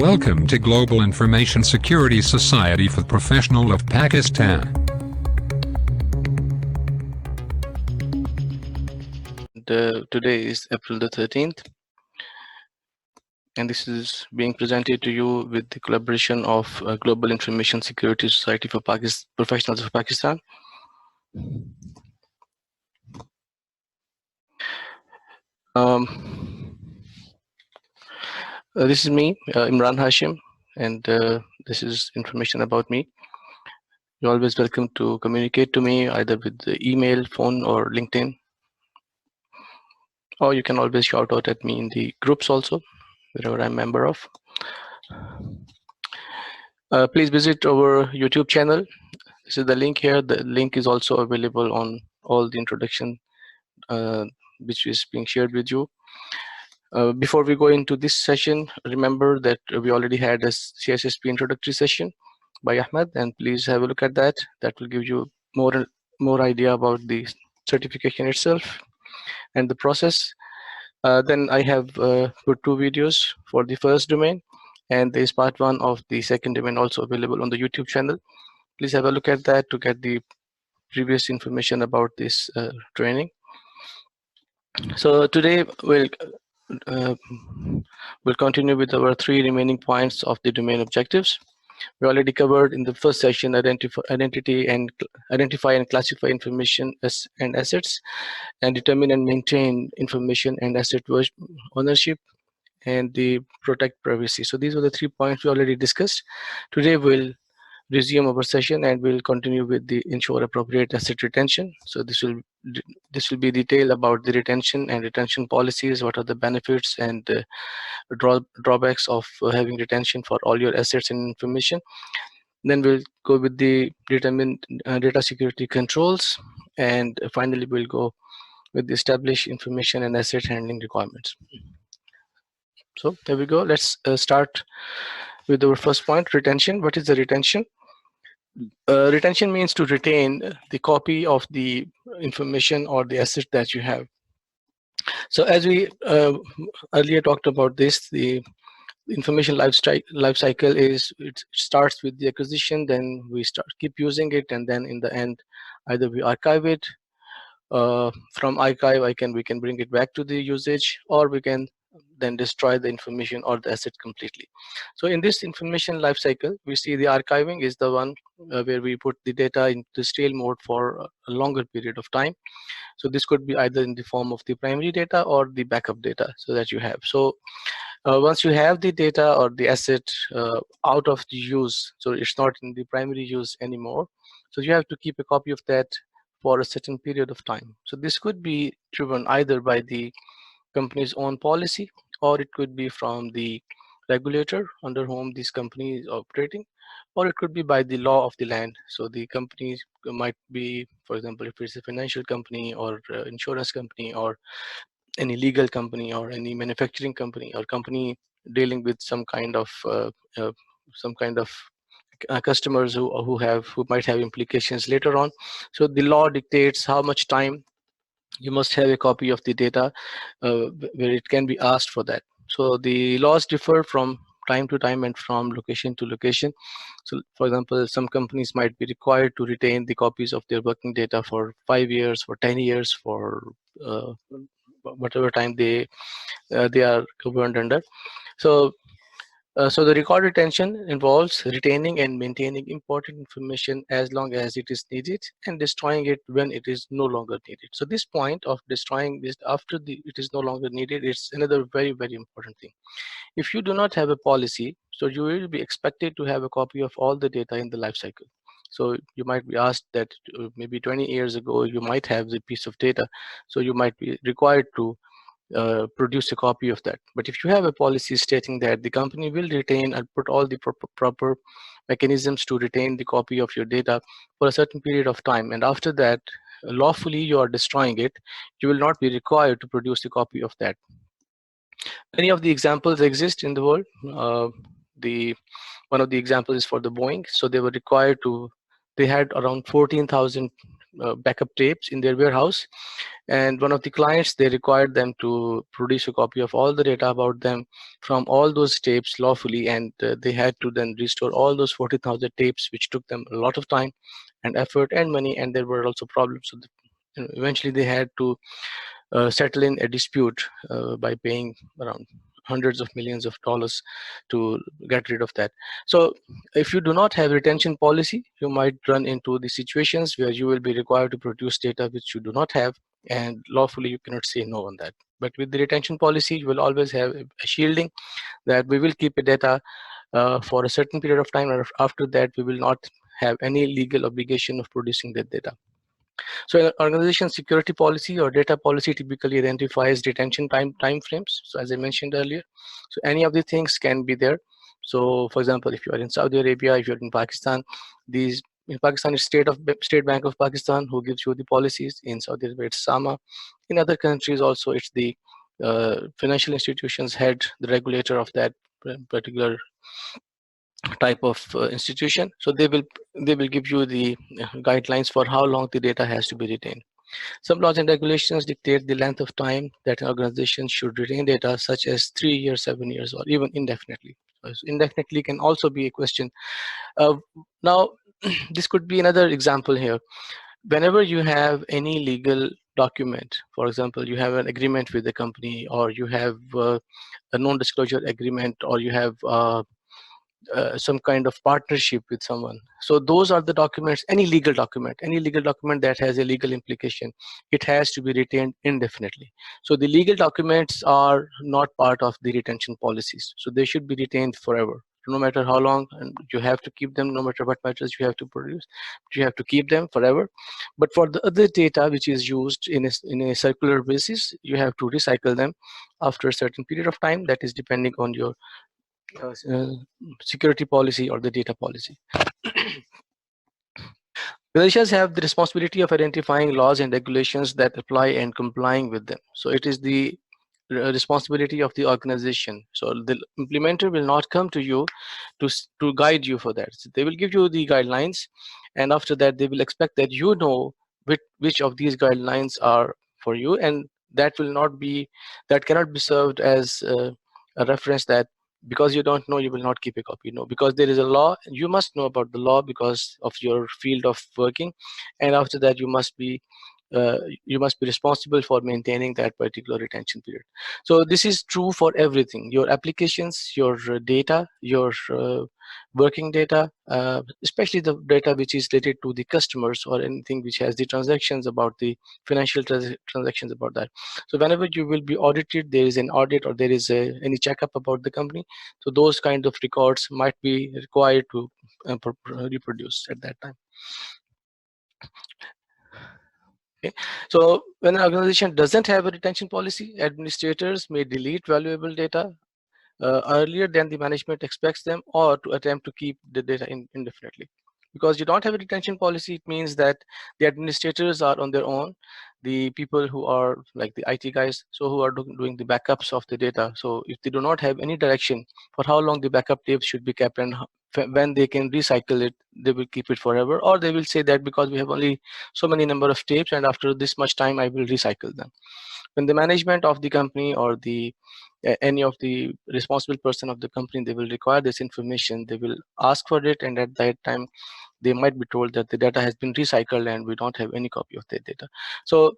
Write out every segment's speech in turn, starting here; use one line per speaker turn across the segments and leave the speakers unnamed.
Welcome to Global Information Security Society for Professionals of Pakistan.
Today is April the 13th, and this is being presented to you with the collaboration of Global Information Security Society for Professionals of Pakistan. This is me, Imran Hashim, and this is information about me. You're always welcome to communicate to me either with the email, phone, or LinkedIn. Or you can always shout out at me in the groups also, wherever I'm a member of. Please visit our YouTube channel. This is the link here. The link is also available on all the introduction which is being shared with you. Before we go into this session, remember that we already had a CISSP introductory session by Ahmed, and please have a look at that. That will give you more idea about the certification itself and the process. Then I have put 2 videos for the first domain, and there is part 1 of the second domain also available on the YouTube channel. Please have a look at that to get the previous information about this training. So today we'll continue with our 3 remaining points of the domain objectives. We already covered in the first session identify and classify information and assets, and determine and maintain information and asset ownership, and the protect privacy. So these were the 3 points we already discussed. Today we'll resume our session and we'll continue with the ensure appropriate asset retention. So this will be detailed about the retention and retention policies, what are the benefits and drawbacks of having retention for all your assets and information. Then we'll go with the data security controls, and finally we'll go with the established information and asset handling requirements. So there we go. Let's start with our first point, retention. What is the retention? Retention means to retain the copy of the information or the asset that you have. So as we earlier talked about this, the information life cycle is, it starts with the acquisition, then we keep using it, and then in the end either we archive it. From archive we can bring it back to the usage, or we can then destroy the information or the asset completely. So in this information life cycle, we see the archiving is the one where we put the data into stale mode for a longer period of time. So this could be either in the form of the primary data or the backup data so that you have. So once you have the data or the asset out of the use, so it's not in the primary use anymore, so you have to keep a copy of that for a certain period of time. So this could be driven either by the company's own policy, or it could be from the regulator under whom this company is operating, or it could be by the law of the land. So the company might be, for example, if it's a financial company or insurance company or any legal company or any manufacturing company or company dealing with some kind of customers who might have implications later on. So the law dictates how much time you must have a copy of the data where it can be asked for that. So the laws differ from time to time and from location to location. So for example, some companies might be required to retain the copies of their working data for 5 years, for 10 years, for whatever time they are governed under. So the record retention involves retaining and maintaining important information as long as it is needed, and destroying it when it is no longer needed. So this point of destroying this after it is no longer needed, it's another very, very important thing. If you do not have a policy, so you will be expected to have a copy of all the data in the life cycle. So you might be asked that maybe 20 years ago you might have the piece of data, so you might be required to produce a copy of that. But if you have a policy stating that the company will retain and put all the proper mechanisms to retain the copy of your data for a certain period of time, and after that lawfully you are destroying it, you will not be required to produce a copy of that. Many of the examples exist in the world. One of the examples is for the Boeing. So they were required to, they had around 14,000 backup tapes in their warehouse, and one of the clients, they required them to produce a copy of all the data about them from all those tapes lawfully, and they had to then restore all those 40,000 tapes, which took them a lot of time and effort and money, and there were also problems. So eventually they had to settle in a dispute by paying around hundreds of millions of dollars to get rid of that. So if you do not have retention policy, you might run into the situations where you will be required to produce data which you do not have, and lawfully you cannot say no on that. But with the retention policy, you will always have a shielding that we will keep a data for a certain period of time, and after that we will not have any legal obligation of producing that data. So an organization security policy or data policy typically identifies retention time frames. So as I mentioned earlier, so any of the things can be there. So for example, if you are in Saudi Arabia, if you're in Pakistan, these in Pakistan it's State Bank of Pakistan who gives you the policies. In Saudi Arabia it's SAMA. In other countries also it's the financial institutions head, the regulator of that particular type of institution. So they will give you the guidelines for how long the data has to be retained. Some laws and regulations dictate the length of time that an organization should retain data, such as 3 years, 7 years, or even indefinitely. So indefinitely can also be a question. Now, this could be another example here. Whenever you have any legal document, for example, you have an agreement with the company, or you have a non-disclosure agreement, or you have some kind of partnership with someone. So those are the documents, any legal document that has a legal implication, it has to be retained indefinitely. So the legal documents are not part of the retention policies. So they should be retained forever. No matter how long, and you have to keep them, no matter what matters you have to produce, you have to keep them forever. But for the other data which is used in a circular basis, you have to recycle them after a certain period of time, that is depending on your security policy or the data policy. Organizations have the responsibility of identifying laws and regulations that apply and complying with them. So it is the responsibility of the organization. So the implementer will not come to you to guide you for that. So they will give you the guidelines, and after that they will expect that you know which of these guidelines are for you, and that cannot be served as a reference that because you don't know you will not keep a copy. No, because there is a law, you must know about the law because of your field of working, and after that you must be responsible for maintaining that particular retention period. So this is true for everything: your applications, your data, your working data, especially the data which is related to the customers, or anything which has the transactions about the financial transactions about that. So whenever you will be audited, there is an audit, or there is any checkup about the company, so those kind of records might be required to reproduce at that time. Okay. So when an organization doesn't have a retention policy, administrators may delete valuable data earlier than the management expects them, or to attempt to keep the data indefinitely. Because you don't have a retention policy, it means that the administrators are on their own, the people who are like the IT guys, so who are doing the backups of the data. So if they do not have any direction for how long the backup tapes should be kept and when they can recycle it, they will keep it forever, or they will say that because we have only so many number of tapes and after this much time I will recycle them. When the management of the company or the any of the responsible person of the company, they will require this information, they will ask for it, and at that time they might be told that the data has been recycled and we don't have any copy of that data. So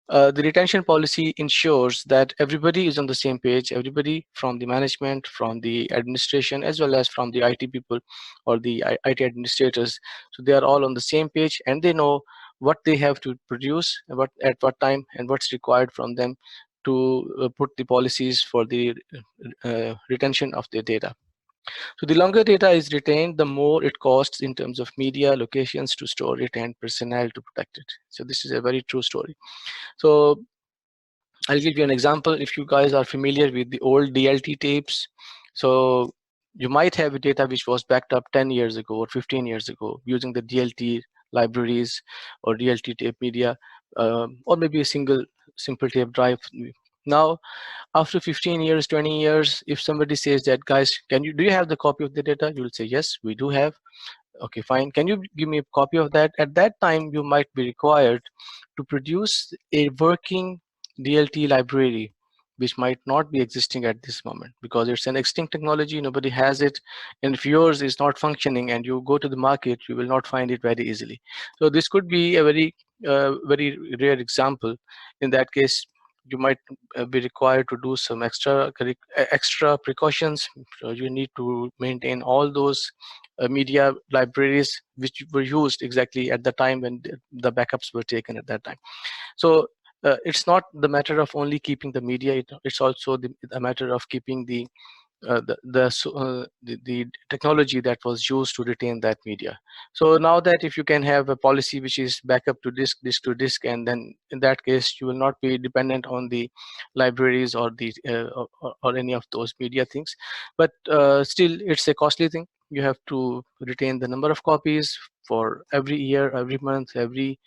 the retention policy ensures that everybody is on the same page, everybody from the management, from the administration, as well as from the IT people or the IT administrators. So they are all on the same page, and they know what they have to produce, at what time, and what's required from them to put the policies for the retention of their data. So the longer data is retained, the more it costs in terms of media, locations to store it, and personnel to protect it. So this is a very true story. So I'll give you an example. If you guys are familiar with the old DLT tapes, so you might have a data which was backed up 10 years ago or 15 years ago using the DLT libraries or DLT tape media, or maybe a simple tape drive. Now, after 15 years, 20 years, if somebody says that, guys, do you have the copy of the data? You will say, yes, we do have. Okay, fine. Can you give me a copy of that? At that time, you might be required to produce a working DLT library, which might not be existing at this moment because it's an extinct technology, nobody has it, and if yours is not functioning and you go to the market, you will not find it very easily. So this could be a very rare example. In that case, you might be required to do some extra precautions. So you need to maintain all those media libraries which were used exactly at the time when the backups were taken at that time. So it's not the matter of only keeping the media, it's also a matter of keeping the technology that was used to retain that media. So now that if you can have a policy which is backup to disk to disk, and then in that case you will not be dependent on the libraries or or any of those media things. But still, it's a costly thing. You have to retain the number of copies for every year, every month, every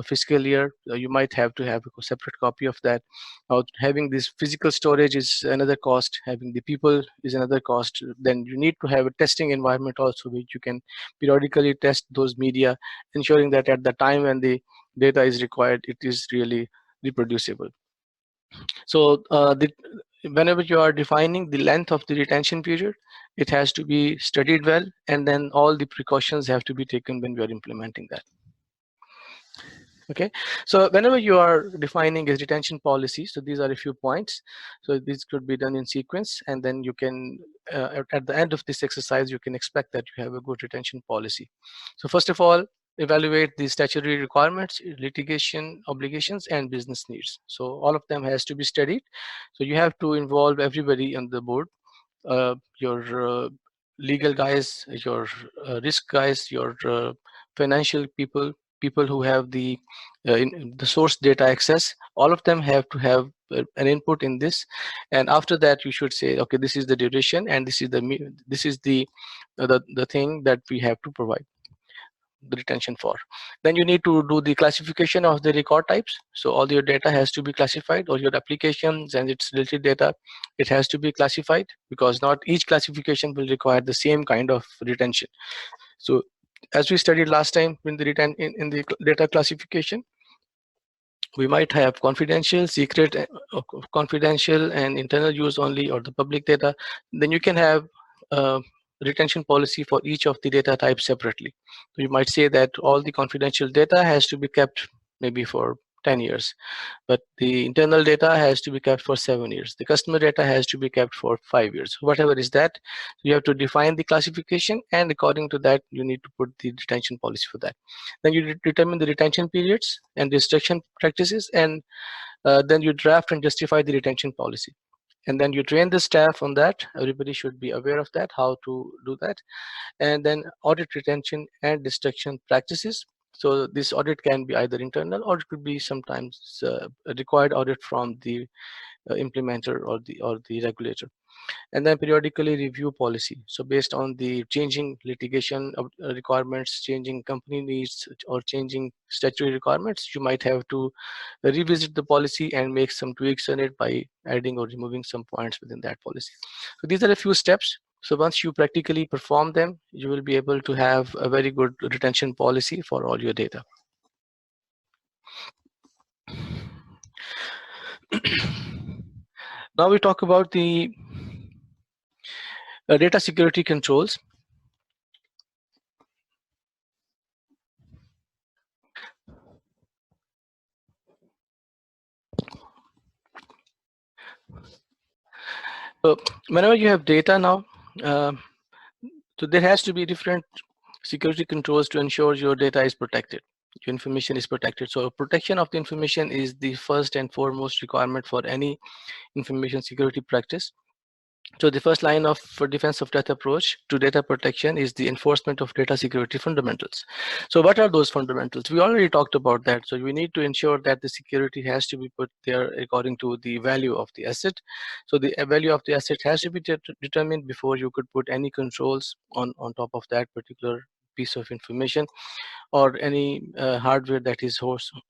fiscal year. You might have to have a separate copy of that. Now, having this physical storage is another cost. Having the people is another cost. Then you need to have a testing environment also, which you can periodically test those media, ensuring that at the time when the data is required, it is really reproducible. So whenever you are defining the length of the retention period, it has to be studied well, and then all the precautions have to be taken when we are implementing that. Okay, so whenever you are defining a retention policy, so these are a few points. So this could be done in sequence, and then you can at the end of this exercise you can expect that you have a good retention policy. So first of all, evaluate the statutory requirements, litigation obligations, and business needs. So all of them has to be studied. So you have to involve everybody on the board, your legal guys, your risk guys, your financial people, people who have the the source data access. All of them have to have an input in this, and after that you should say, okay, this is the duration, and this is the thing that we have to provide the retention for. Then you need to do the classification of the record types. So all your data has to be classified, or your applications and its related data, it has to be classified, because not each classification will require the same kind of retention. So as we studied last time in the in the data classification, we might have confidential, secret, confidential, and internal use only, or the public data. Then you can have retention policy for each of the data types separately. So you might say that all the confidential data has to be kept maybe for 10 years, but the internal data has to be kept for 7 years. The customer data has to be kept for 5 years, whatever is that. You have to define the classification, and according to that, you need to put the retention policy for that. Then you determine the retention periods and restriction practices, and then you draft and justify the retention policy. And then you train the staff on that. Everybody should be aware of that, how to do that. And then audit retention and destruction practices. So this audit can be either internal, or it could be sometimes a required audit from the implementer or the regulator. And then periodically review policy. So based on the changing litigation requirements, changing company needs, or changing statutory requirements, you might have to revisit the policy and make some tweaks on it by adding or removing some points within that policy. So these are a few steps. So once you practically perform them, you will be able to have a very good retention policy for all your data. Now we talk about the data security controls. So whenever you have data now, so there has to be different security controls to ensure your data is protected, your information is protected. So protection of the information is the first and foremost requirement for any information security practice. So the first line of for defense of data approach to data protection is the enforcement of data security fundamentals. So what are those fundamentals? We already talked about that. So we need to ensure that the security has to be put there according to the value of the asset. So the value of the asset has to be determined before you could put any controls on top of that particular piece of information, or any hardware that is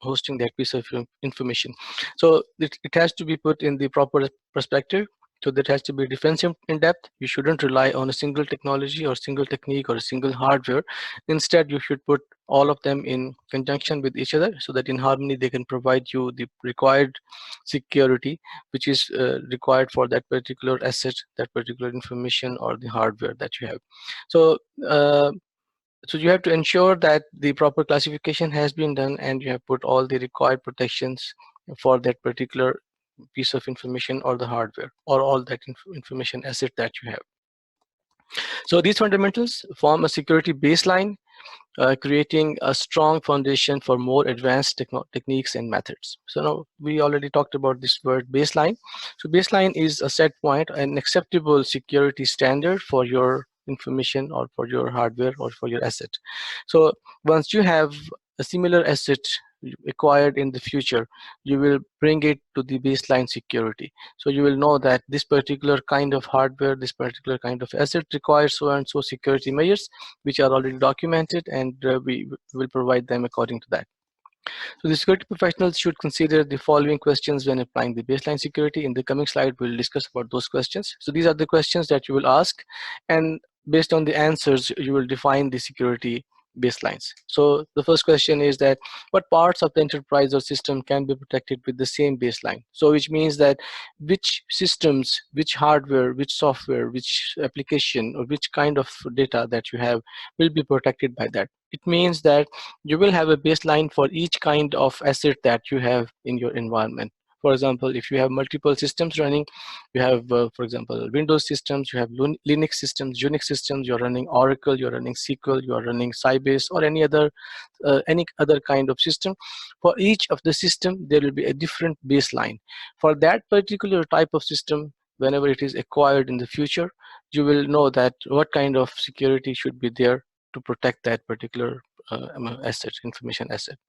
hosting that piece of information. So it has to be put in the proper perspective. So that has to be defensive in depth. You shouldn't rely on a single technology or single technique or a single hardware. Instead, you should put all of them in conjunction with each other so that in harmony they can provide you the required security which is required for that particular asset, that particular information or the hardware that you have. So so you have to ensure that the proper classification has been done and you have put all the required protections for that particular piece of information or the hardware or all that information asset that you have. So these fundamentals form a security baseline, creating a strong foundation for more advanced techniques and methods. So now we already talked about this word baseline. So baseline is a set point, an acceptable security standard for your information or for your hardware or for your asset. So once you have a similar asset acquired in the future, you will bring it to the baseline security. So you will know that this particular kind of hardware, this particular kind of asset requires so and so security measures which are already documented, and we will provide them according to that. So the security professionals should consider the following questions when applying the baseline security. In the coming slide, we'll discuss about those questions. So these are the questions that you will ask, and based on the answers, you will define the security baselines. So the first question is that what parts of the enterprise or system can be protected with the same baseline? So which means that which systems, which hardware, which software, which application, or which kind of data that you have will be protected by that. It means that you will have a baseline for each kind of asset that you have in your environment. For example, if you have multiple systems running, you have, for example, Windows systems, you have Linux systems, Unix systems, you're running Oracle, you're running SQL, you're running Sybase, or any other kind of system. For each of the system, there will be a different baseline. For that particular type of system, whenever it is acquired in the future, you will know that what kind of security should be there to protect that particular asset, information asset.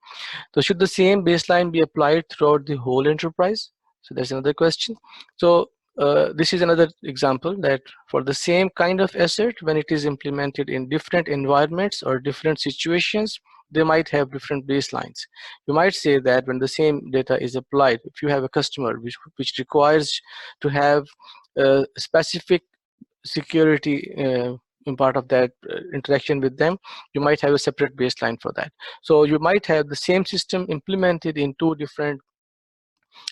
So should the same baseline be applied throughout the whole enterprise? So that's another question. So this is another example that for the same kind of asset, when it is implemented in different environments or different situations, they might have different baselines. You might say that when the same data is applied, if you have a customer which requires to have specific security in part of that interaction with them, you might have a separate baseline for that. So you might have the same system implemented in two different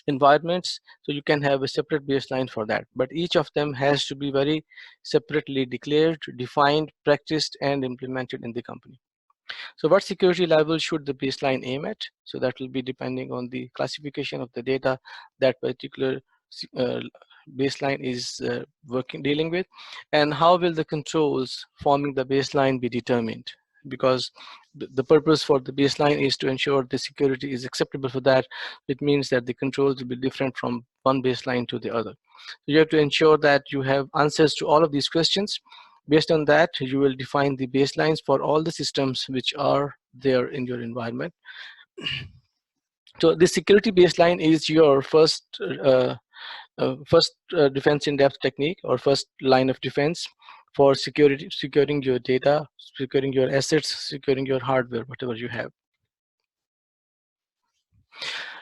environments, so you can have a separate baseline for that, but each of them has to be very separately declared, defined, practiced, and implemented in the company. So what security level should the baseline aim at? So that will be depending on the classification of the data that particular uh, baseline is dealing with, and how will the controls forming the baseline be determined, because the purpose for the baseline is to ensure the security is acceptable for that. It means that the controls will be different from one baseline to the other. So you have to ensure that you have answers to all of these questions. Based on that, you will define the baselines for all the systems which are there in your environment. So the security baseline is your first defense in depth technique, or first line of defense for securing your data, securing your assets, securing your hardware, whatever you have.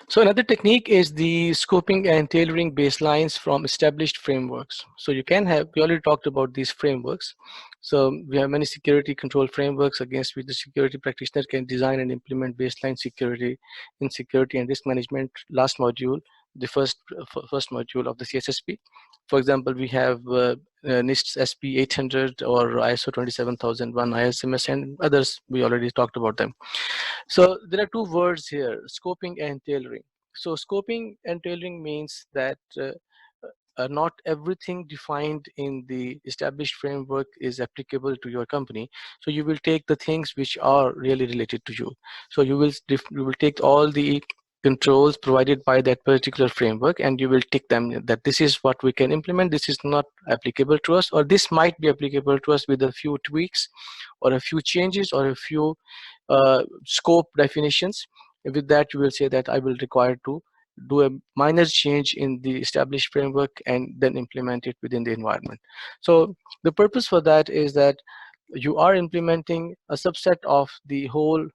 So another technique is the scoping and tailoring baselines from established frameworks. So you can have, we already talked about these frameworks. So we have many security control frameworks against which the security practitioner can design and implement baseline security in security and risk management. Last module, the first module of the CISSP. For example, we have NIST SP 800 or ISO 27001, ISMS, and others. We already talked about them. So there are two words here, scoping and tailoring. So scoping and tailoring means that not everything defined in the established framework is applicable to your company. So you will take the things which are really related to you. So you will take all the controls provided by that particular framework, and you will tick them that this is what we can implement, this is not applicable to us, or this might be applicable to us with a few tweaks or a few changes or a few scope definitions. With that, you will say that I will require to do a minor change in the established framework and then implement it within the environment. So the purpose for that is that you are implementing a subset of the whole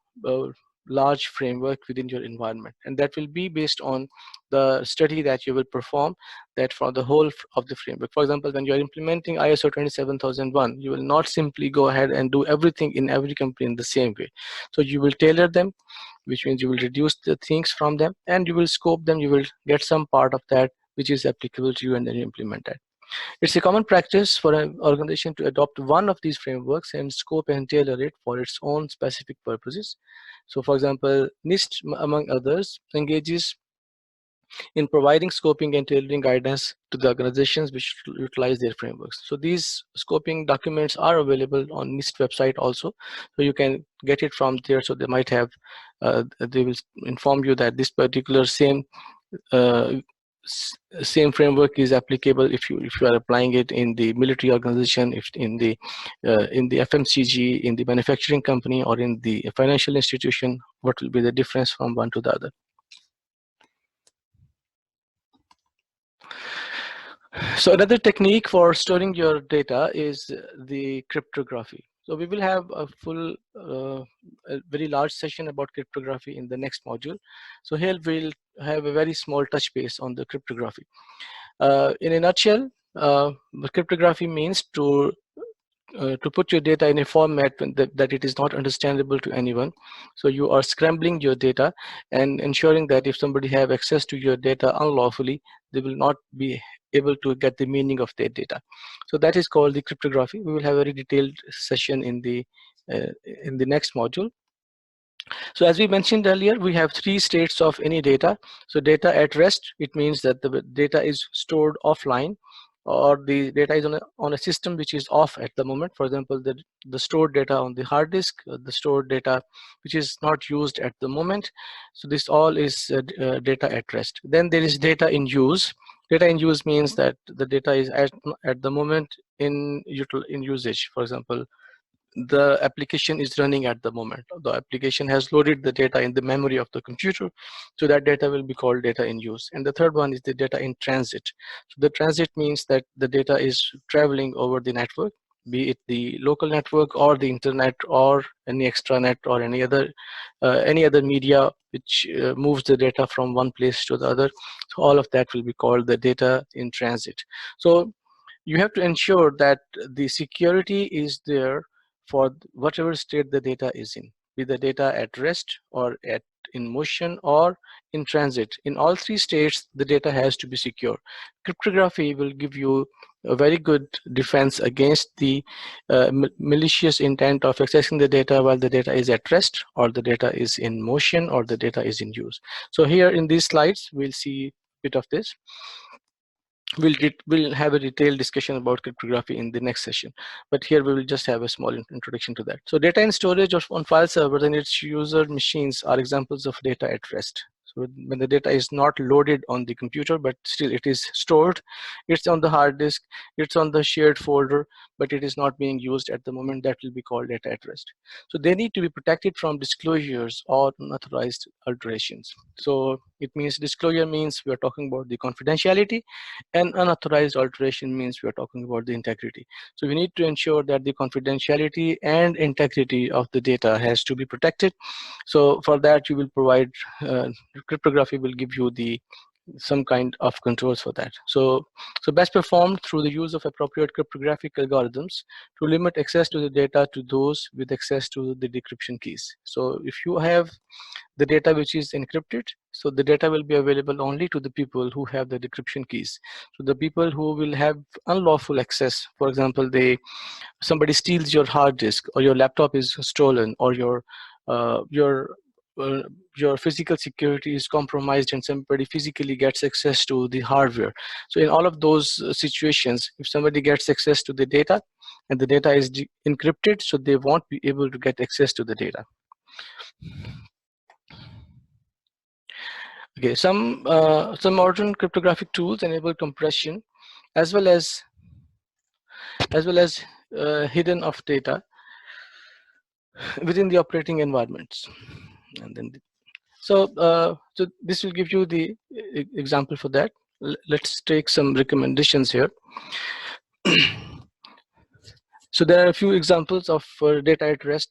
large framework within your environment, and that will be based on the study that you will perform that for the whole of the framework. For example, when you are implementing ISO 27001, you will not simply go ahead and do everything in every company in the same way. So you will tailor them, which means you will reduce the things from them, and you will scope them. You will get some part of that which is applicable to you, and then you implement that. It's a common practice for an organization to adopt one of these frameworks and scope and tailor it for its own specific purposes. So for example, NIST, among others, engages in providing scoping and tailoring guidance to the organizations which utilize their frameworks. So these scoping documents are available on NIST website also, so you can get it from there. So they might have, they will inform you that this particular uh, same framework is applicable if you are applying it in the military organization, if in the FMCG, in the manufacturing company, or in the financial institution. What will be the difference from one to the other? So another technique for storing your data is the cryptography. So we will have a full, a very large session about cryptography in the next module. So here we'll have a very small touch base on the cryptography. In a nutshell, cryptography means to put your data in a format that it is not understandable to anyone. So you are scrambling your data and ensuring that if somebody have access to your data unlawfully, they will not be able to get the meaning of their data. So that is called the cryptography. We will have a very detailed session in the next module. So as we mentioned earlier, we have three states of any data. So data at rest, it means that the data is stored offline, or the data is on a system which is off at the moment. For example, the stored data on the hard disk, the stored data which is not used at the moment. So this all is data at rest. Then there is data in use. Data in use means that the data is at the moment in usage. For example, the application is running at the moment. The application has loaded the data in the memory of the computer, so that data will be called data in use. And the third one is the data in transit. So the transit means that the data is traveling over the network, be it the local network or the internet or any extranet or any other media which moves the data from one place to the other. So all of that will be called the data in transit. So you have to ensure that the security is there for whatever state the data is in, be the data at rest or in motion or in transit. In all three states, the data has to be secure. Cryptography will give you a very good defense against the malicious intent of accessing the data while the data is at rest, or the data is in motion, or the data is in use. So here in these slides, we'll see a bit of this. We'll have a detailed discussion about cryptography in the next session, but here we will just have a small introduction to that. So data in storage on file servers and its user machines are examples of data at rest. So when the data is not loaded on the computer, but still it is stored, it's on the hard disk, it's on the shared folder, but it is not being used at the moment, that will be called data at rest. So they need to be protected from disclosures or unauthorized alterations. So it means disclosure means we are talking about the confidentiality, and unauthorized alteration means we are talking about the integrity. So we need to ensure that the confidentiality and integrity of the data has to be protected. So for that, you will provide cryptography will give you some kind of controls for that. So best performed through the use of appropriate cryptographic algorithms to limit access to the data to those with access to the decryption keys. So if you have the data which is encrypted, so the data will be available only to the people who have the decryption keys. So the people who will have unlawful access, for example, somebody steals your hard disk, or your laptop is stolen, or your physical security is compromised and somebody physically gets access to the hardware. So in all of those situations, if somebody gets access to the data and the data is encrypted, so they won't be able to get access to the data. Okay, some modern cryptographic tools enable compression as well as hidden of data within the operating environments. And then so this will give you the example for that. Let's take some recommendations here. So there are a few examples of data at rest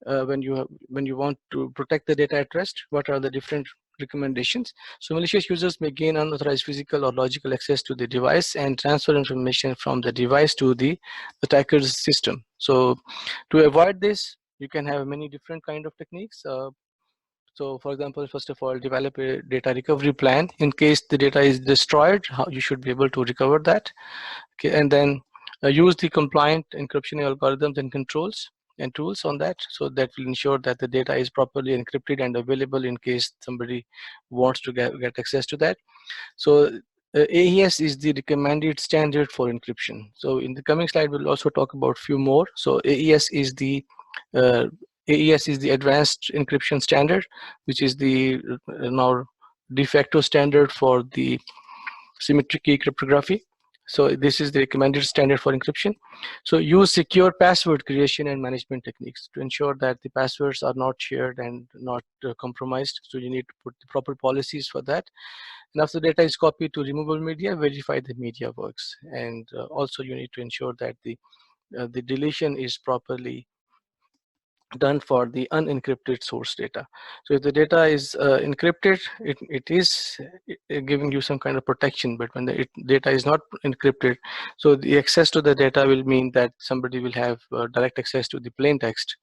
when you want to protect the data at rest, what are the different recommendations. So malicious users may gain unauthorized physical or logical access to the device and transfer information from the device to the attacker's system. So to avoid this, you can have many different kind of techniques. So for example, first of all, develop a data recovery plan in case the data is destroyed, how you should be able to recover that. Okay, and then use the compliant encryption algorithms and controls and tools on that, so that will ensure that the data is properly encrypted and available in case somebody wants to get access to that. So AES is the recommended standard for encryption. So in the coming slide, we'll also talk about few more. So AES is the advanced encryption standard, which is the now de facto standard for the symmetric key cryptography. So this is the recommended standard for encryption. So use secure password creation and management techniques to ensure that the passwords are not shared and not compromised. So you need to put the proper policies for that. And after the data is copied to removable media, verify the media works. And also you need to ensure that the deletion is properly done for the unencrypted source data. So if the data is encrypted, it is giving you some kind of protection, but when the data is not encrypted, so the access to the data will mean that somebody will have direct access to the plain text,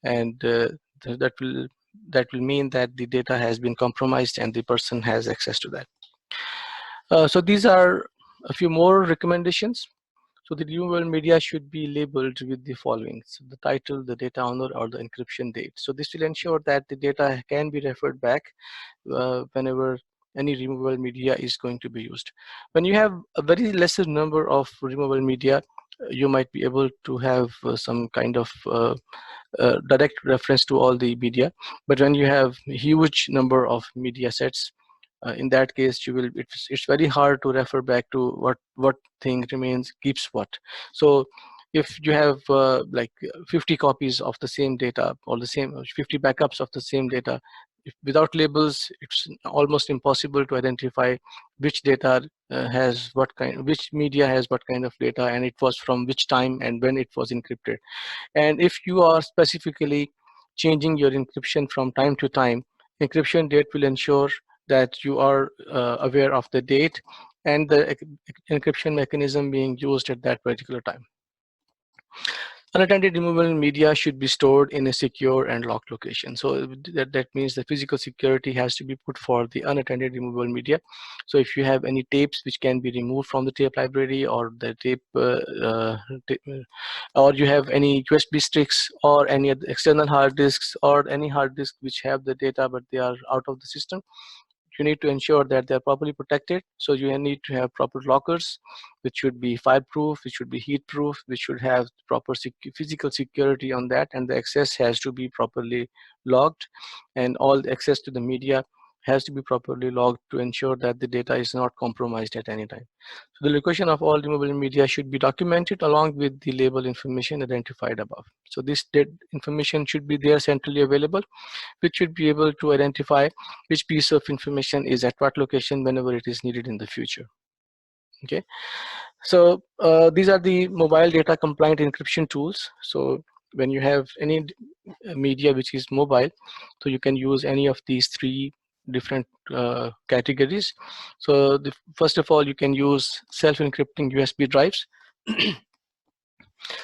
and that will mean that the data has been compromised and the person has access to that. So these are a few more recommendations. So the removable media should be labeled with the following: so the title, the data owner, or the encryption date. So this will ensure that the data can be referred back whenever any removable media is going to be used. When you have a very lesser number of removable media, you might be able to have some kind of direct reference to all the media. But when you have a huge number of media sets, in that case, it's very hard to refer back to what thing remains keeps what. So if you have like 50 copies of the same data, or the same 50 backups of the same data, without labels, it's almost impossible to identify which data has what kind, which media has what kind of data, and it was from which time and when it was encrypted. And if you are specifically changing your encryption from time to time, encryption date will ensure that you are aware of the date and the encryption mechanism being used at that particular time. Unattended removable media should be stored in a secure and locked location. So that means the physical security has to be put for the unattended removable media. So if you have any tapes which can be removed from the tape library, or the tape, or you have any USB sticks or any other external hard disks, or any hard disk which have the data but they are out of the system, you need to ensure that they're properly protected. So you need to have proper lockers, which should be fire-proof, which should be heat-proof, which should have proper physical security on that, and the access has to be properly logged, and all the access to the media has to be properly logged to ensure that the data is not compromised at any time. So the location of all removable media should be documented along with the label information identified above. So this information should be there centrally available, which should be able to identify which piece of information is at what location whenever it is needed in the future. Okay, so these are the mobile data compliant encryption tools. So when you have any media which is mobile, so you can use any of these three different categories. So first of all, you can use self-encrypting USB drives.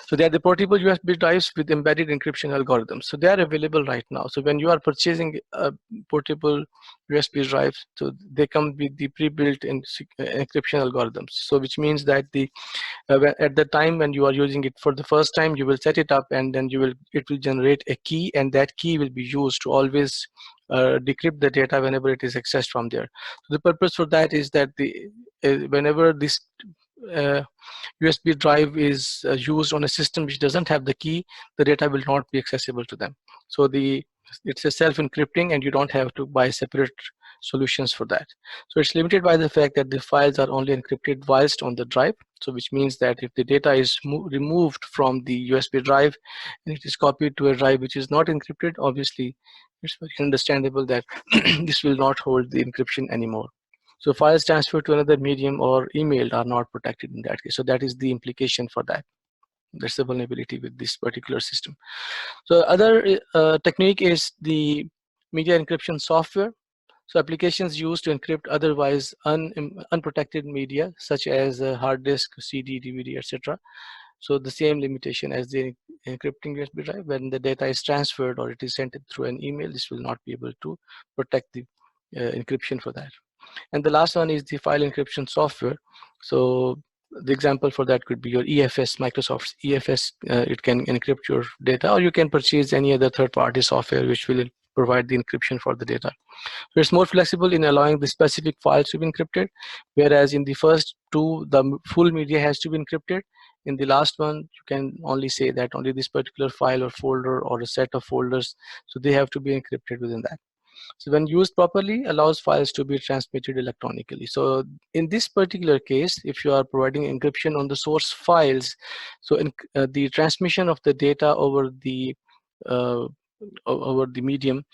So they are the portable USB drives with embedded encryption algorithms. So they are available right now. So when you are purchasing a portable USB drive, so they come with the pre-built encryption algorithms. So which means that at the time when you are using it for the first time, you will set it up, and then it will generate a key, and that key will be used to always decrypt the data whenever it is accessed from there. So the purpose for that is that whenever this USB drive is used on a system which doesn't have the key, the data will not be accessible to them. So it's a self-encrypting, and you don't have to buy separate solutions for that. So it's limited by the fact that the files are only encrypted whilst on the drive. So which means that if the data is removed from the USB drive and it is copied to a drive which is not encrypted, obviously it's very understandable that this will not hold the encryption anymore. So files transferred to another medium or emailed are not protected in that case. So that is the implication for that. There's a vulnerability with this particular system. So other technique is the media encryption software. So applications used to encrypt otherwise unprotected media, such as hard disk, CD, DVD, etc. So the same limitation as the encrypting USB drive. When the data is transferred or it is sent through an email, this will not be able to protect the encryption for that. And the last one is the file encryption software. So the example for that could be your EFS, Microsoft's EFS. It can encrypt your data, or you can purchase any other third-party software which will provide the encryption for the data. So it's more flexible in allowing the specific files to be encrypted, whereas in the first two, the full media has to be encrypted. In the last one, you can only say that only this particular file or folder or a set of folders, so they have to be encrypted within that. So when used properly, allows files to be transmitted electronically. So in this particular case, if you are providing encryption on the source files, so the transmission of the data over the medium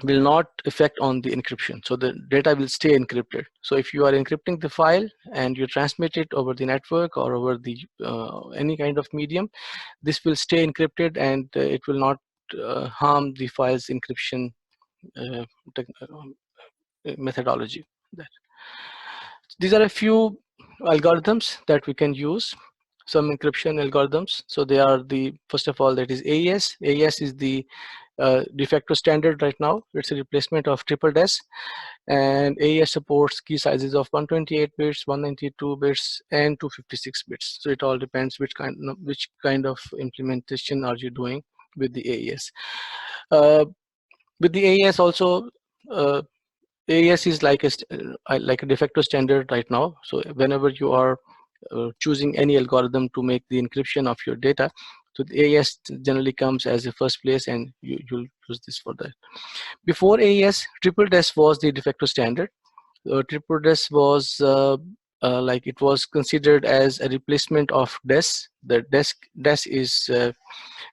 will not affect on the encryption. So the data will stay encrypted. So if you are encrypting the file and you transmit it over the network or over the any kind of medium, this will stay encrypted, and it will not harm the file's encryption methodology. These are a few algorithms that we can use, some encryption algorithms. So they are the, first of all, that is AES. AES is the de facto standard right now. It's a replacement of triple-DES, and AES supports key sizes of 128 bits, 192 bits, and 256 bits. So it all depends which kind of implementation are you doing with the AES. With the AES also, AES is like a de facto standard right now. So whenever you are choosing any algorithm to make the encryption of your data, so the AES generally comes as a first place, and you'll use this for that. Before AES, triple-DES was the de facto standard. Triple-DES was like, it was considered as a replacement of DES. The DES is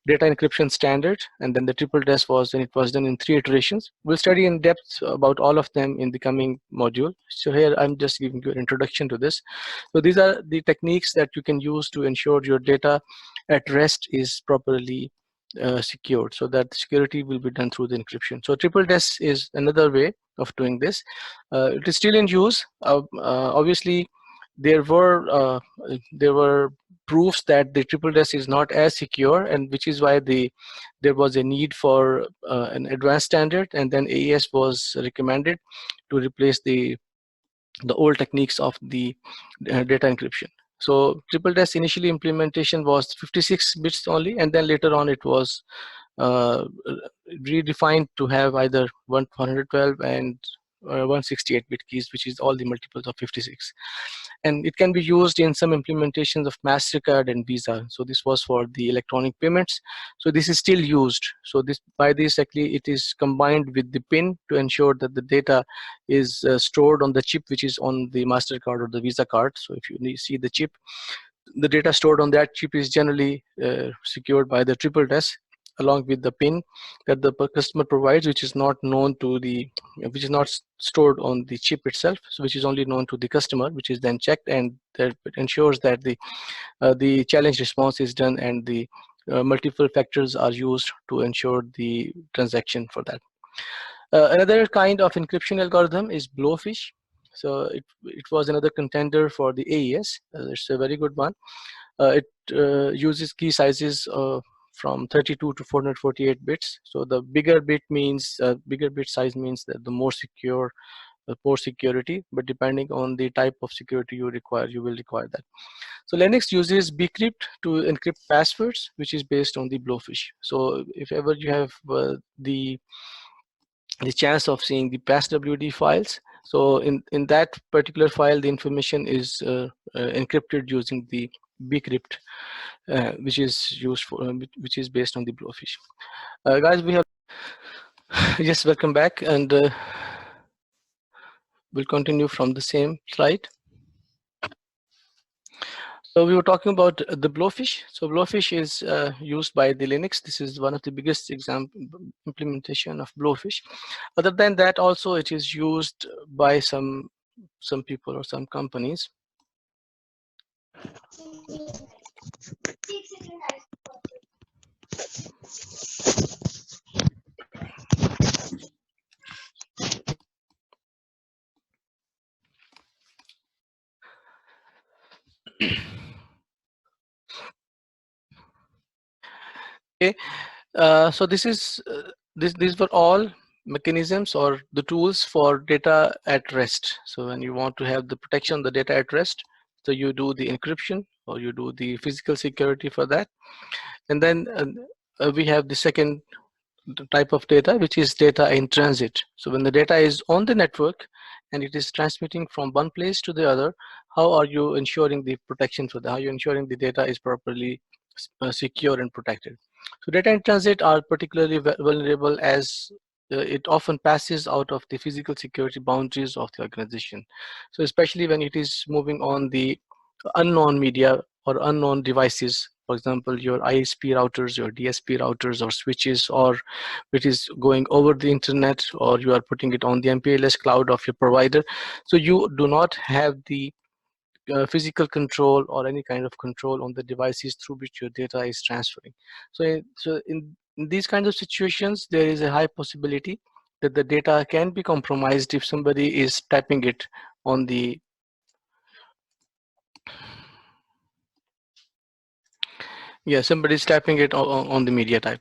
data encryption standard, and then the triple-DES was, and it was done in 3 iterations. We'll study in depth about all of them in the coming module. So here I'm just giving you an introduction to this. So these are the techniques that you can use to ensure your data at rest is properly secured, so that security will be done through the encryption. So triple-DES is another way of doing this. It is still in use. Obviously, there were proofs that the triple-DES is not as secure, and which is why there was a need for an advanced standard, and then AES was recommended to replace the old techniques of the data encryption. So triple-DES initially implementation was 56 bits only, and then later on it was redefined to have either 112 and 168-bit keys, which is all the multiples of 56. And it can be used in some implementations of MasterCard and Visa. So this was for the electronic payments. So this is still used. So by this actually it is combined with the PIN to ensure that the data is stored on the chip which is on the MasterCard or the Visa card. So if you see the chip, the data stored on that chip is generally secured by the triple-DES, along with the PIN that the customer provides, which is not stored on the chip itself, so which is only known to the customer, which is then checked, and that ensures that the challenge response is done, and the multiple factors are used to ensure the transaction for that. Another kind of encryption algorithm is blowfish. So it was another contender for the AES. It's a very good one. It uses key sizes from 32 to 448 bits. So the bigger bit size means that the more secure, more security. But depending on the type of security you require, you will require that. So Linux uses bcrypt to encrypt passwords, which is based on the blowfish. So if ever you have the chance of seeing the passwd files, so in that particular file, the information is encrypted using the bcrypt, which is used for which is based on the blowfish. Guys, we have yes, welcome back, and we'll continue from the same slide. So we were talking about the blowfish. So blowfish is used by the Linux. This is one of the biggest implementation of blowfish. Other than that, also it is used by some people or some companies. Okay, so these were all mechanisms or the tools for data at rest. So when you want to have the protection of the data at rest, so you do the encryption or you do the physical security for that. And then we have the second type of data, which is data in transit. So when the data is on the network and it is transmitting from one place to the other, how are you ensuring the protection for that? How are you ensuring the data is properly secure and protected? So data in transit are particularly vulnerable as it often passes out of the physical security boundaries of the organization. So especially when it is moving on the unknown media or unknown devices, for example, your ISP routers, your DSP routers or switches, or it is going over the internet, or you are putting it on the MPLS cloud of your provider. So you do not have the physical control or any kind of control on the devices through which your data is transferring. So in these kinds of situations, there is a high possibility that the data can be compromised if somebody is tapping it on the somebody's tapping it on the media type.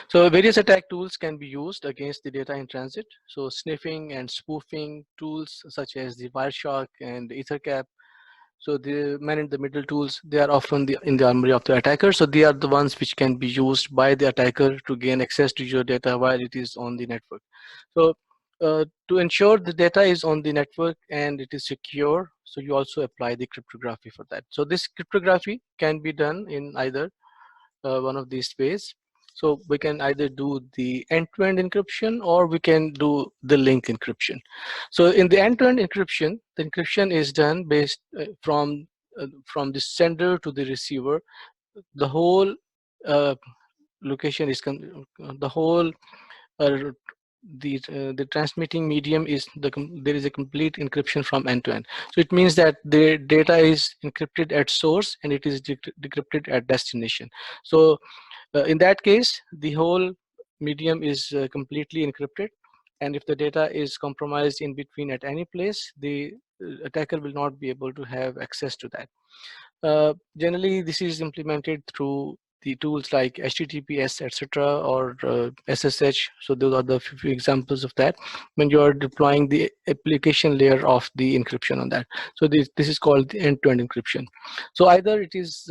So various attack tools can be used against the data in transit. So sniffing and spoofing tools such as the Wireshark and EtherCap. So the man-in-the-middle tools, they are often in the armory of the attacker. So they are the ones which can be used by the attacker to gain access to your data while it is on the network. So to ensure the data is on the network and it is secure, so you also apply the cryptography for that. So this cryptography can be done in either one of these ways. So we can either do the end-to-end encryption or we can do the link encryption. So in the end-to-end encryption, the encryption is done based from the sender to the receiver. The whole location is the whole the transmitting medium is there is a complete encryption from end to end. So it means that the data is encrypted at source and it is decrypted at destination. So in that case, the whole medium is completely encrypted, and if the data is compromised in between at any place, the attacker will not be able to have access to that. Generally, this is implemented through the tools like HTTPS, etc., or SSH. So those are the few examples of that when you are deploying the application layer of the encryption on that. So this is called the end-to-end encryption. So either it is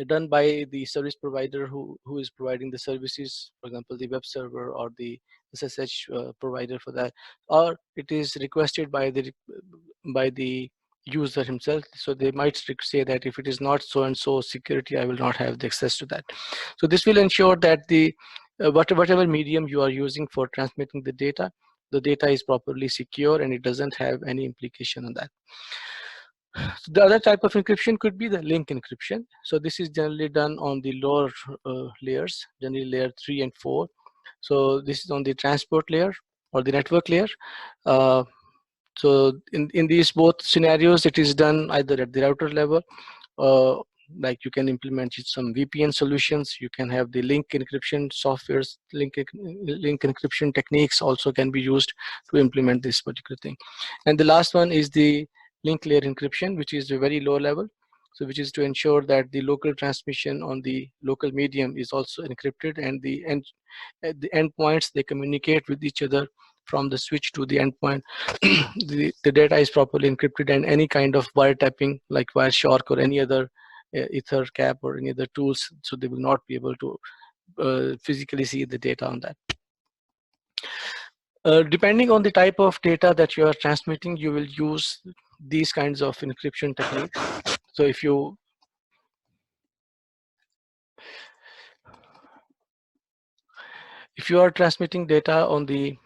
done by the service provider who is providing the services, for example, the web server or the SSH provider for that, or it is requested by the user himself. So they might say that if it is not so and so security, I will not have the access to that. So this will ensure that the whatever medium you are using for transmitting the data is properly secure and it doesn't have any implication on that. So the other type of encryption could be the link encryption. So this is generally done on the lower layers, generally layer 3 and 4. So this is on the transport layer or the network layer. So in these both scenarios, it is done either at the router level, like you can implement some VPN solutions. You can have the link encryption softwares, link encryption techniques also can be used to implement this particular thing. And the last one is the link layer encryption, which is a very low level. So which is to ensure that the local transmission on the local medium is also encrypted, and the endpoints, they communicate with each other from the switch to the endpoint. the data is properly encrypted, and any kind of wiretapping like Wireshark or any other EtherCap or any other tools, so they will not be able to physically see the data on that. Depending on the type of data that you are transmitting, you will use these kinds of encryption techniques. So if you are transmitting data on the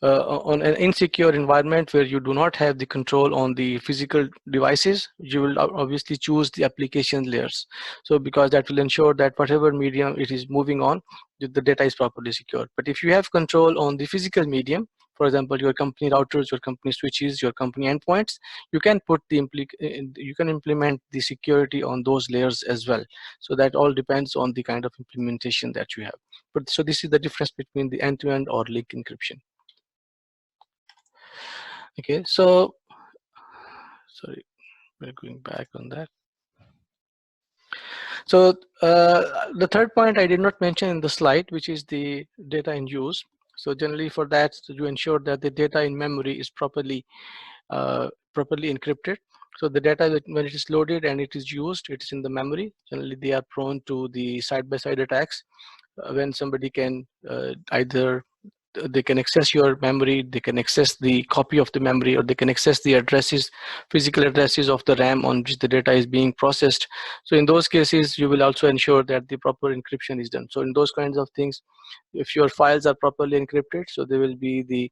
on an insecure environment where you do not have the control on the physical devices, you will obviously choose the application layers. So because that will ensure that whatever medium it is moving on, the data is properly secured. But if you have control on the physical medium, for example, your company routers, your company switches, your company endpoints, you can put the you can implement the security on those layers as well. So that all depends on the kind of implementation that you have. But so this is the difference between the end-to-end or link encryption. Okay, so sorry, we're going back on that. So the third point I did not mention in the slide, which is the data in use. So generally for that, you ensure that the data in memory is properly encrypted. So the data, when it is loaded and it is used, it is in the memory. Generally, they are prone to the side-by-side attacks when somebody can either they can access your memory, they can access the copy of the memory, or they can access the addresses, physical addresses of the RAM on which the data is being processed. So in those cases, you will also ensure that the proper encryption is done. So in those kinds of things, if your files are properly encrypted, so they will be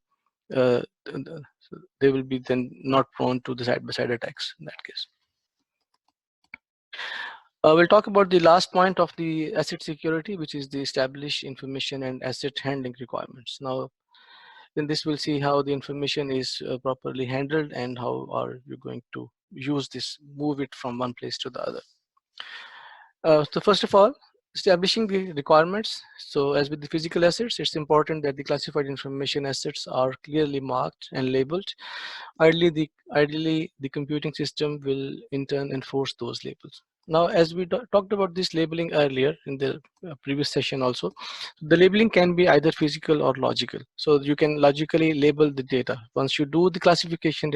they will be then not prone to the side-by-side attacks in that case. We'll talk about the last point of the asset security, which is the established information and asset handling requirements. Now, in this we'll see how the information is properly handled and how are you going to use this, move it from one place to the other. So first of all, establishing the requirements. So as with the physical assets, it's important that the classified information assets are clearly marked and labeled. Ideally, the computing system will in turn enforce those labels. Now, as we talked about this labeling earlier in the previous session also, the labeling can be either physical or logical. So you can logically label the data. Once you do the classification,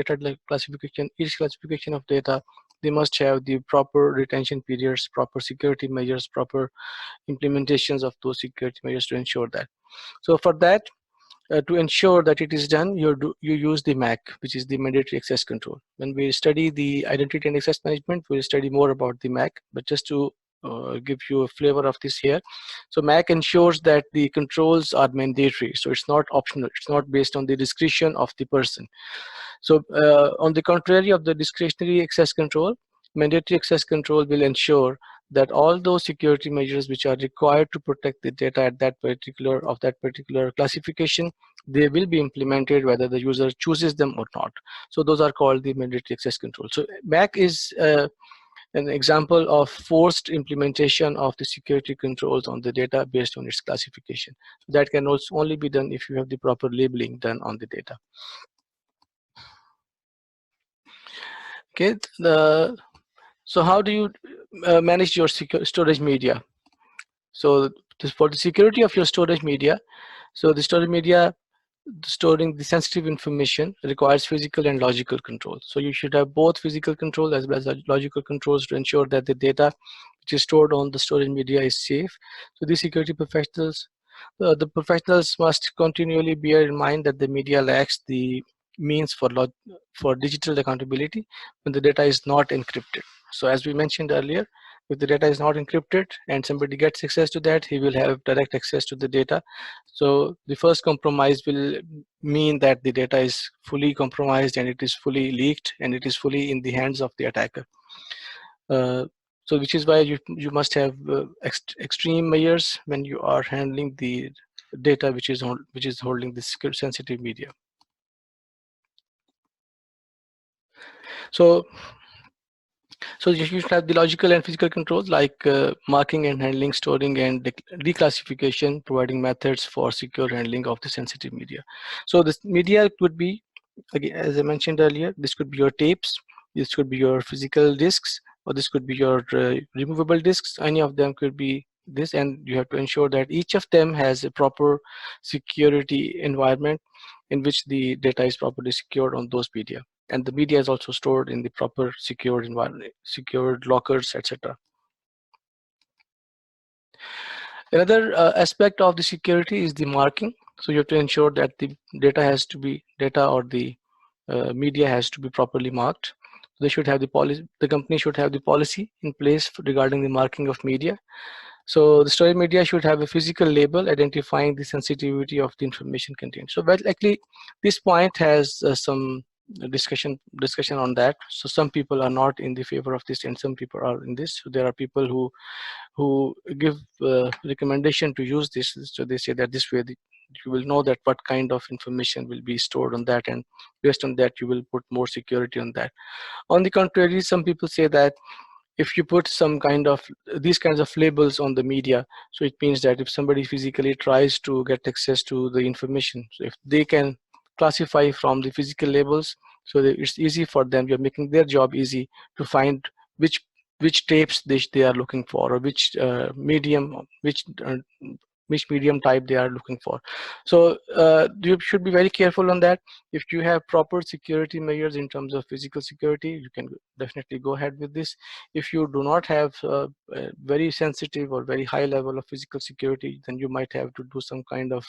each classification of data, they must have the proper retention periods, proper security measures, proper implementations of those security measures to ensure that. So for that, to ensure that it is done, you use the MAC, which is the mandatory access control. When we study the identity and access management, we'll study more about the MAC, but just to give you a flavor of this here. So MAC ensures that the controls are mandatory, so it's not optional, it's not based on the discretion of the person. So on the contrary of the discretionary access control, mandatory access control will ensure that all those security measures which are required to protect the data at that particular classification, they will be implemented whether the user chooses them or not. So those are called the mandatory access control. So MAC is an example of forced implementation of the security controls on the data based on its classification. That can also only be done if you have the proper labeling done on the data. Okay, so how do you manage your storage media? So for the security of your storage media, so the storage media, storing the sensitive information requires physical and logical control. So you should have both physical control as well as logical controls to ensure that the data which is stored on the storage media is safe. So these security professionals, the professionals must continually bear in mind that the media lacks the means for digital accountability when the data is not encrypted. So as we mentioned earlier, if the data is not encrypted and somebody gets access to that, he will have direct access to the data. So the first compromise will mean that the data is fully compromised and it is fully leaked and it is fully in the hands of the attacker. So which is why you must have extreme measures when you are handling the data which is holding the sensitive media. So you should have the logical and physical controls like marking and handling, storing and declassification, providing methods for secure handling of the sensitive media. So this media could be, again, as I mentioned earlier, this could be your tapes, this could be your physical disks, or this could be your removable disks. Any of them could be this, and you have to ensure that each of them has a proper security environment in which the data is properly secured on those media. And the media is also stored in the proper secured environment, secured lockers, etc. Another aspect of the security is the marking. So you have to ensure that the data or the media has to be properly marked. They should have the policy. The company should have the policy in place regarding the marking of media. So the storage media should have a physical label identifying the sensitivity of the information contained. So, but actually, this point has some discussion on that. So some people are not in the favor of this, and some people are in this. So there are people who give recommendation to use this. So they say that this way you will know that what kind of information will be stored on that, and based on that you will put more security on that. On the contrary, some people say that if you put some kind of these kinds of labels on the media, so it means that if somebody physically tries to get access to the information, so if they can classify from the physical labels, so that it's easy for them, you're making their job easy to find which tapes they are looking for, or which medium, which medium type they are looking for. So you should be very careful on that. If you have proper security measures in terms of physical security, you can definitely go ahead with this. If you do not have a very sensitive or very high level of physical security, then you might have to do some kind of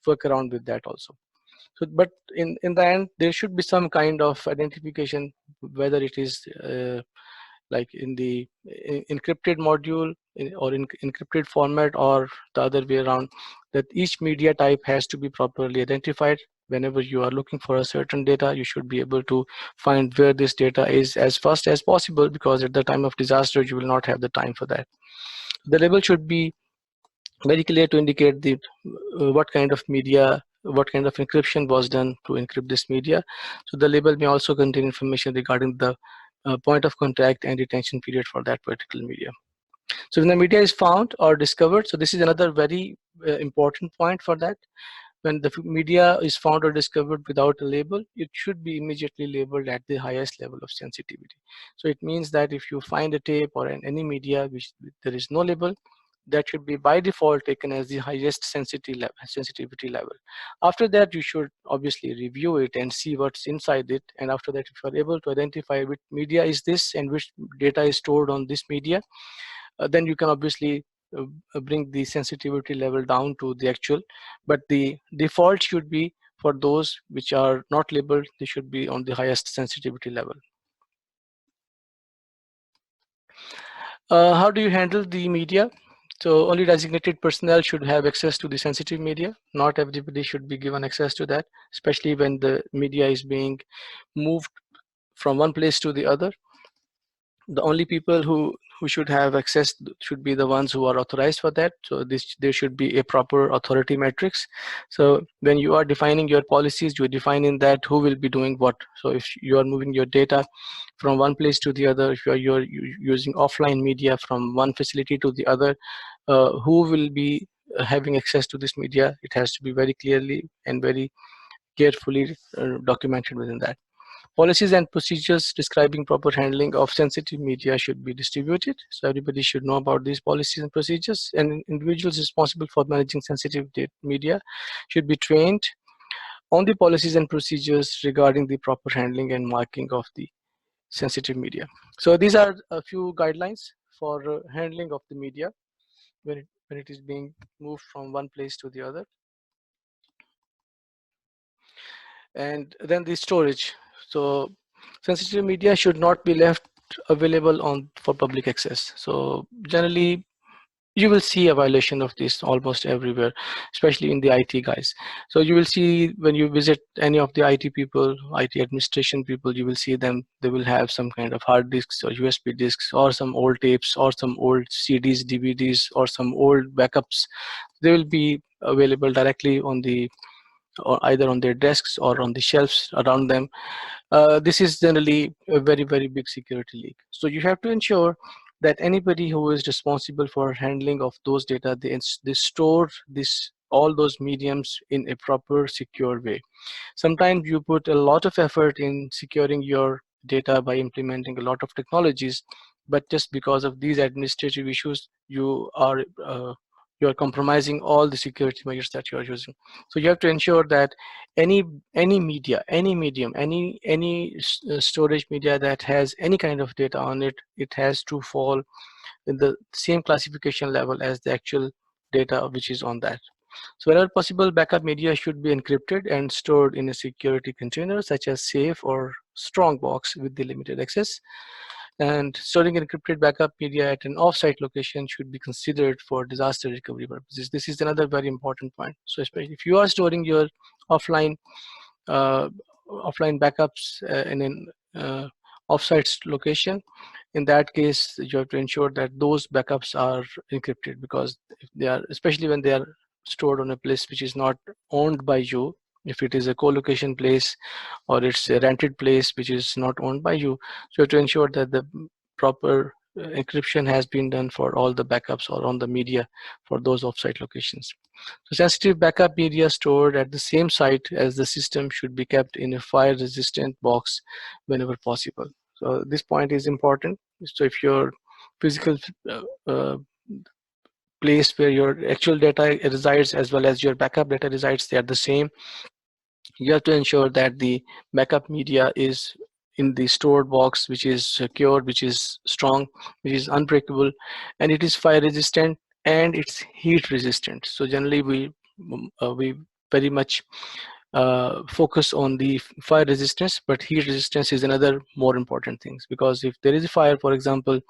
work around with that also. So, but in the end, there should be some kind of identification, whether it is like in the encrypted module or in encrypted format, or the other way around, that each media type has to be properly identified. Whenever you are looking for a certain data, you should be able to find where this data is as fast as possible, because at the time of disaster you will not have the time for that. The label should be very clear to indicate the what kind of media, what kind of encryption was done to encrypt this media. So the label may also contain information regarding the point of contact and retention period for that particular media. So when the media is found or discovered, so this is another very important point for that. When the media is found or discovered without a label, it should be immediately labeled at the highest level of sensitivity. So it means that if you find a tape or any media which there is no label, that should be by default taken as the highest sensitivity level. After that, you should obviously review it and see what's inside it. And after that, if you are able to identify which media is this and which data is stored on this media, then you can obviously bring the sensitivity level down to the actual. But the default should be for those which are not labeled, they should be on the highest sensitivity level. How do you handle the media? So only designated personnel should have access to the sensitive media. Not everybody should be given access to that, especially when the media is being moved from one place to the other. The only people who should have access should be the ones who are authorized for that. So there should be a proper authority matrix. So when you are defining your policies, you're defining that who will be doing what. So if you are moving your data from one place to the other, if you're using offline media from one facility to the other, who will be having access to this media, it has to be very clearly and very carefully documented within that. Policies and procedures describing proper handling of sensitive media should be distributed. So everybody should know about these policies and procedures, and individuals responsible for managing sensitive media should be trained on the policies and procedures regarding the proper handling and marking of the sensitive media. So these are a few guidelines for handling of the media when it is being moved from one place to the other. And then the storage. So sensitive media should not be left available for public access. So generally you will see a violation of this almost everywhere, especially in the IT guys. So you will see when you visit any of the IT people, IT administration people, you will see them, they will have some kind of hard disks or USB disks or some old tapes or some old CDs, DVDs, or some old backups. They will be available directly on the, or either on their desks or on the shelves around them. This is generally a very, very big security leak. So you have to ensure that anybody who is responsible for handling of those data, they store all those mediums in a proper secure way. Sometimes you put a lot of effort in securing your data by implementing a lot of technologies, but just because of these administrative issues, you are compromising all the security measures that you are using. So you have to ensure that any media, any medium, any storage media that has any kind of data on it, it has to fall in the same classification level as the actual data which is on that. So wherever possible, backup media should be encrypted and stored in a security container such as safe or strong box with the limited access. And storing encrypted backup media at an offsite location should be considered for disaster recovery purposes. This is another very important point. So especially if you are storing your offline backups in an offsite location, in that case you have to ensure that those backups are encrypted, because if they are, especially when they are stored on a place which is not owned by you, if it is a co-location place or it's a rented place which is not owned by you, so to ensure that the proper encryption has been done for all the backups or on the media for those offsite locations. So sensitive backup media stored at the same site as the system should be kept in a fire resistant box whenever possible. So this point is important. So if your physical place where your actual data resides as well as your backup data resides, they are the same, you have to ensure that the backup media is in the stored box which is secure, which is strong, which is unbreakable, and it is fire resistant and it's heat resistant. So generally we very much focus on the fire resistance, but heat resistance is another more important things, because if there is a fire, for example,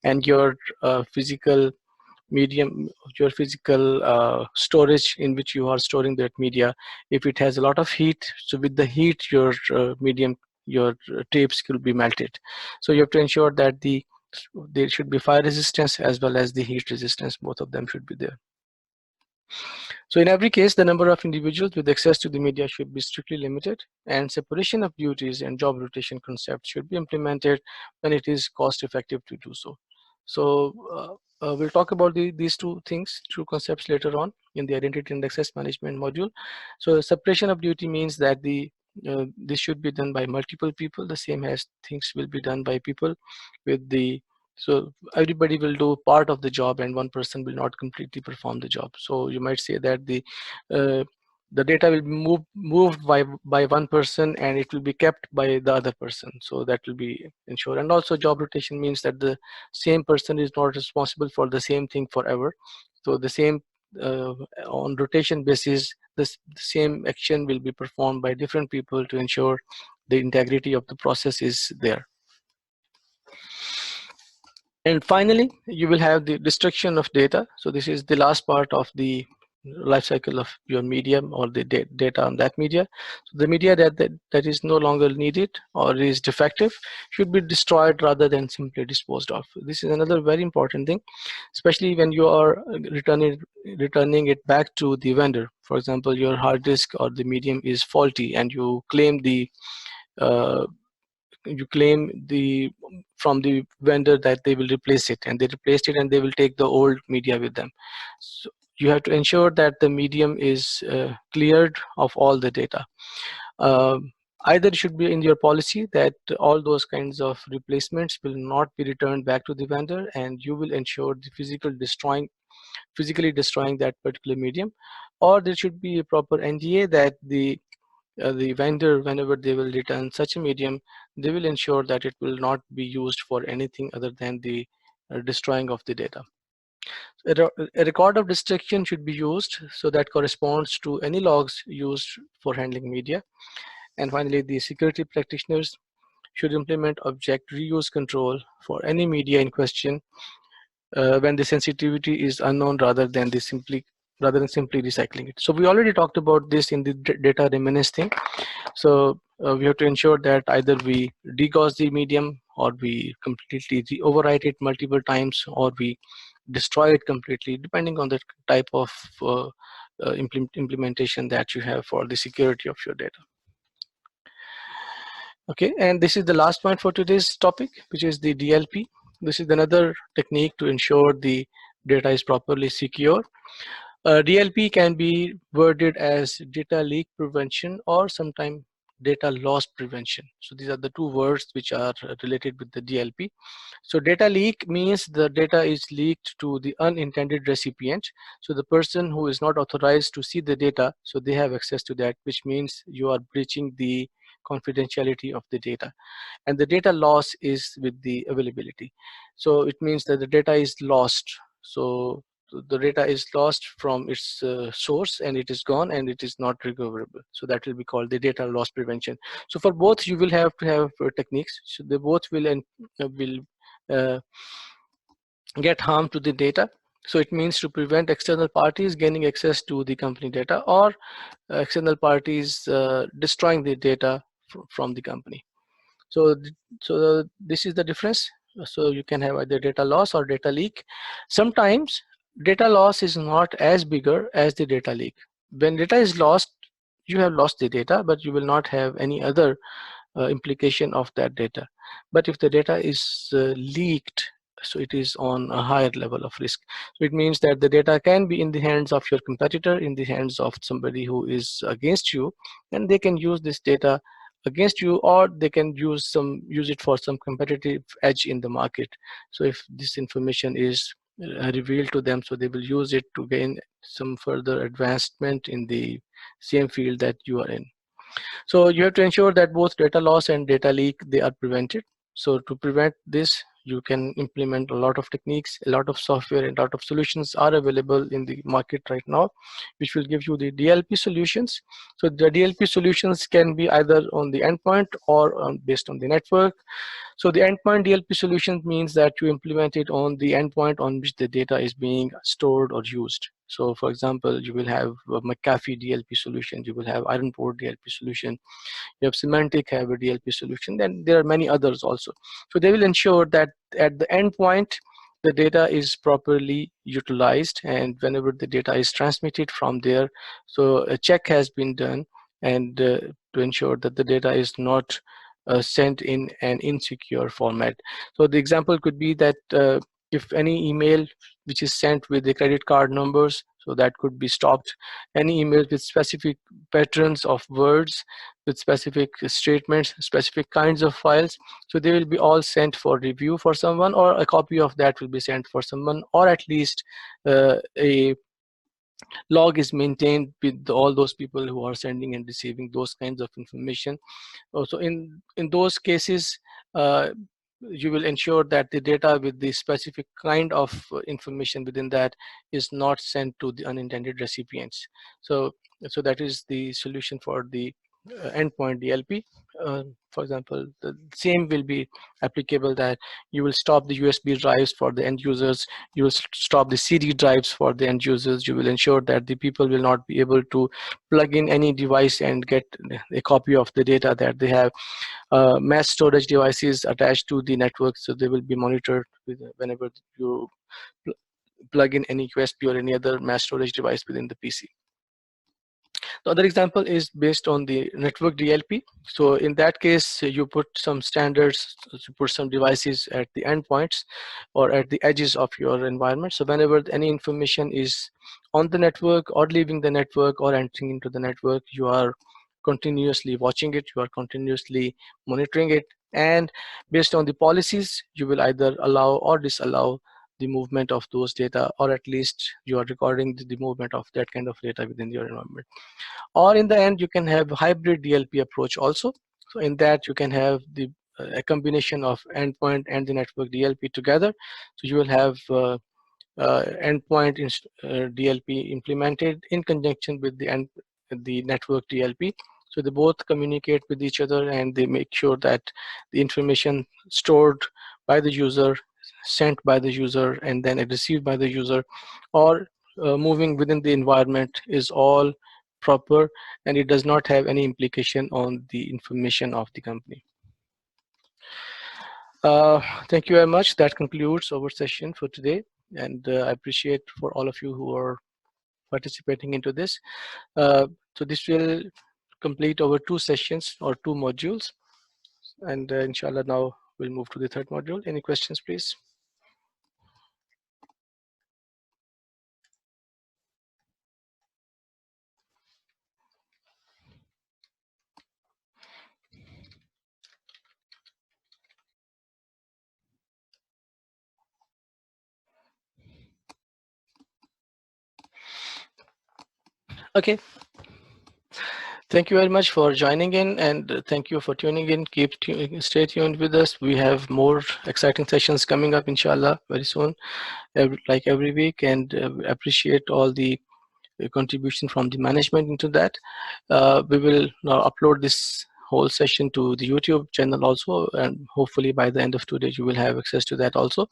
and your physical medium, your physical storage in which you are storing that media, if it has a lot of heat, so with the heat your medium, your tapes will be melted. So you have to ensure that there should be fire resistance as well as the heat resistance, both of them should be there. So in every case, the number of individuals with access to the media should be strictly limited, and separation of duties and job rotation concepts should be implemented when it is cost effective to do so. So we'll talk about these two concepts later on in the identity and access management module. So separation of duty means that this should be done by multiple people, the same as things will be done by people with the, so everybody will do part of the job and one person will not completely perform the job. So you might say that the data will be moved by one person and it will be kept by the other person. So that will be ensured. And also job rotation means that the same person is not responsible for the same thing forever. So the same on rotation basis, the same action will be performed by different people to ensure the integrity of the process is there. And finally, you will have the destruction of data. So this is the last part of the life cycle of your medium or the data on that media. So the media that is no longer needed or is defective should be destroyed rather than simply disposed of. This is another very important thing, especially when you are returning it back to the vendor. For example, your hard disk or the medium is faulty and you claim from the vendor that they will replace it, and they replaced it and they will take the old media with them. So you have to ensure that the medium is cleared of all the data. Either it should be in your policy that all those kinds of replacements will not be returned back to the vendor, and you will ensure the physically destroying that particular medium, or there should be a proper NDA that the vendor, whenever they will return such a medium, they will ensure that it will not be used for anything other than the destroying of the data. A record of destruction should be used, so that corresponds to any logs used for handling media. And finally, the security practitioners should implement object reuse control for any media in question when the sensitivity is unknown, rather than simply recycling it. So we already talked about this in the data remains thing. So we have to ensure that either we degauss the medium, or we completely overwrite it multiple times, or we destroy it completely, depending on the type of implementation that you have for the security of your data. Okay, and this is the last point for today's topic, which is the DLP. This is another technique to ensure the data is properly secure. DLP can be worded as data leak prevention or sometimes data loss prevention. So these are the two words which are related with the DLP. So data leak means the data is leaked to the unintended recipient. So the person who is not authorized to see the data, so they have access to that, which means you are breaching the confidentiality of the data. And the data loss is with the availability. So it means that the data is lost. So the data is lost from its source and it is gone and it is not recoverable. So that will be called the data loss prevention. So for both you will have to have techniques. So they both will get harm to the data. So it means to prevent external parties gaining access to the company data, or external parties destroying the data from the company. So this is the difference. So you can have either data loss or data leak. Sometimes data loss is not as bigger as the data leak. When data is lost, you have lost the data, but you will not have any other implication of that data. But if the data is leaked, so it is on a higher level of risk. So it means that the data can be in the hands of your competitor, in the hands of somebody who is against you, and they can use this data against you, or they can use it for some competitive edge in the market. So if this information is revealed to them, so they will use it to gain some further advancement in the same field that you are in. So you have to ensure that both data loss and data leak, they are prevented. So to prevent this, you can implement a lot of techniques, a lot of software, and a lot of solutions are available in the market right now, which will give you the DLP solutions. So the DLP solutions can be either on the endpoint or based on the network. So the endpoint DLP solution means that you implement it on the endpoint on which the data is being stored or used. So for example, you will have a McAfee DLP solution, you will have Iron Port DLP solution, you have Symmetric have a DLP solution, then there are many others also. So they will ensure that at the endpoint, the data is properly utilized, and whenever the data is transmitted from there, so a check has been done, and to ensure that the data is not sent in an insecure format. So the example could be that if any email which is sent with the credit card numbers, so that could be stopped. Any email with specific patterns of words, with specific statements, specific kinds of files, so they will be all sent for review for someone, or a copy of that will be sent for someone, or at least a log is maintained with all those people who are sending and receiving those kinds of information. Also in those cases, you will ensure that the data with the specific kind of information within that is not sent to the unintended recipients. So that is the solution for the endpoint DLP. For example, the same will be applicable, that you will stop the USB drives for the end users, you will stop the CD drives for the end users, you will ensure that the people will not be able to plug in any device and get a copy of the data that they have. Mass storage devices attached to the network, so they will be monitored whenever you plug in any USB or any other mass storage device within the PC. The other example is based on the network DLP. So in that case, you put some standards, you put some devices at the endpoints or at the edges of your environment. So whenever any information is on the network or leaving the network or entering into the network, you are continuously watching it, you are continuously monitoring it, and based on the policies, you will either allow or disallow the movement of those data, or at least you are recording the movement of that kind of data within your environment. Or in the end, you can have hybrid DLP approach also. So in that, you can have the a combination of endpoint and the network DLP together. So you will have endpoint DLP implemented in conjunction with the network DLP. So they both communicate with each other, and they make sure that the information stored by the user, sent by the user, and then received by the user, or moving within the environment is all proper, and it does not have any implication on the information of the company. Thank you very much. That concludes our session for today, and I appreciate for all of you who are participating into this. So this will complete our 2 sessions or 2 modules, and inshallah now we'll move to the 3rd module. Any questions, please? Okay. Thank you very much for joining in, and thank you for tuning in. Stay tuned with us. We have more exciting sessions coming up, inshallah, very soon, like every week, and appreciate all the contribution from the management into that. We will now upload this whole session to the YouTube channel also, and hopefully by the end of today you will have access to that also.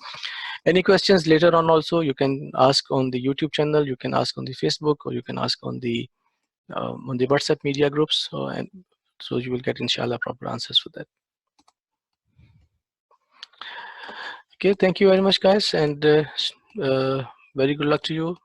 Any questions later on also, you can ask on the YouTube channel, you can ask on the Facebook, or you can ask on the WhatsApp media groups, and so you will get inshallah proper answers for that. Okay, thank you very much, guys, and Very good luck to you.